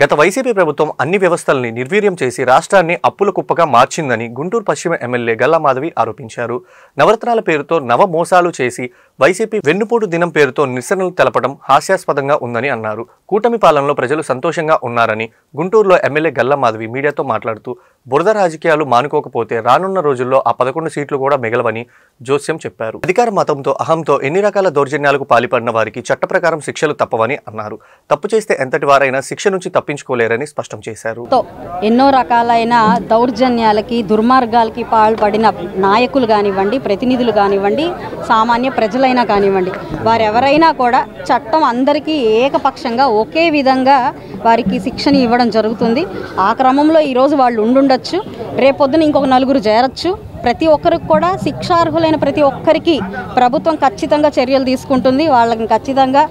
గత వైసీపీ ప్రభుత్వం అన్ని వ్యవస్థల్ని నిర్వీర్యం చేసి రాష్ట్రాన్ని అప్పుల కుప్పగా మార్చిందని గుంటూరు పశ్చిమ ఎమ్మెల్యే గల్లా మాధవి ఆరోపించారు. నవరత్నాల పేరుతో నవ మోసాలు చేసి వైసీపీ వెన్నుపోటు దినం పేరుతో నిరసనలు తెలపడం హాస్యాస్పదంగా ఉందని అన్నారు. కూటమి పాలనలో ప్రజలు సంతోషంగా ఉన్నారని గుంటూరులో ఎమ్మెల్యే గల్లా మాధవి మీడియాతో మాట్లాడుతూ బురద రాజకీయాలు మానుకోకపోతే రానున్న రోజుల్లో ఆ 11 సీట్లు కూడా మిగలవని జోస్యం చెప్పారు. అధికార మతంతో అహంతో ఎన్ని రకాల దౌర్జన్యాలకు పాల్పడిన వారికి చట్ట ప్రకారం శిక్షలు తప్పవని అన్నారు. తప్పు చేస్తే ఎంతటి వారైనా శిక్ష నుంచి తప్పించుకోలేరని స్పష్టం చేశారు. ఎన్నో రకాలైన దౌర్జన్యాలకి దుర్మార్గాలకి పాల్పడిన నాయకులు కానివ్వండి, ప్రతినిధులు కానివ్వండి, సామాన్య ప్రజలైనా కానివ్వండి, వారెవరైనా కూడా చట్టం అందరికీ ఏకపక్షంగా ఒకే విధంగా వారికి శిక్షని ఇవ్వడం జరుగుతుంది. ఆ క్రమంలో ఈరోజు వాళ్ళు ఉండుండొచ్చు, రేపొద్దున ఇంకొక నలుగురు చేరొచ్చు. ప్రతి ఒక్కరికి కూడా శిక్షార్హులైన ప్రతి ఒక్కరికి ప్రభుత్వం ఖచ్చితంగా చర్యలు తీసుకుంటుంది. వాళ్ళకి ఖచ్చితంగా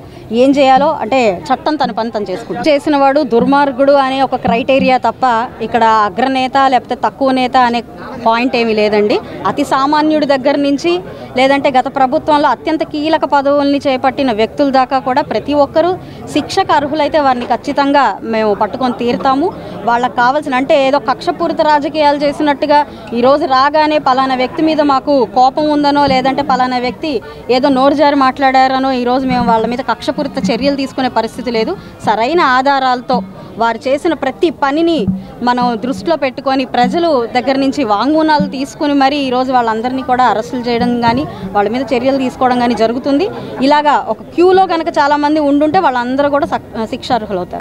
ఏం చేయాలో అంటే చట్టం తన పని తను చేసుకుంటుంది. చేసిన వాడు దుర్మార్గుడు అనే ఒక క్రైటీరియా తప్ప ఇక్కడ అగ్రనేత లేకపోతే తక్కువ నేత అనే పాయింట్ ఏమీ లేదండి. అతి సామాన్యుడి దగ్గర నుంచి లేదంటే గత ప్రభుత్వంలో అత్యంత కీలక పదవుల్ని చేపట్టిన వ్యక్తుల దాకా కూడా ప్రతి ఒక్కరూ శిక్షకు అర్హులైతే వారిని ఖచ్చితంగా మేము పట్టుకొని తీరుతాము. వాళ్ళకి కావాల్సిన అంటే ఏదో కక్షపూరిత రాజకీయాలు చేసినట్టుగా ఈరోజు రాగానే పలానా వ్యక్తి మీద మాకు కోపం ఉందనో లేదంటే పలానా వ్యక్తి ఏదో నోరు జారి మాట్లాడారనో ఈరోజు మేము వాళ్ళ మీద కక్షపూరిత చర్యలు తీసుకునే పరిస్థితి లేదు. సరైన ఆధారాలతో వారు చేసిన ప్రతి పనిని మనం దృష్టిలో పెట్టుకొని ప్రజలు దగ్గర నుంచి వాంగ్మూలాలు తీసుకుని మరి ఈరోజు వాళ్ళందరినీ కూడా అరెస్టులు చేయడం కానీ వాళ్ళ మీద చర్యలు తీసుకోవడం కానీ జరుగుతుంది. ఇలాగా ఒక క్యూలో కనుక చాలామంది ఉండుంటే వాళ్ళందరూ కూడా శిక్షార్హులు అవుతారు.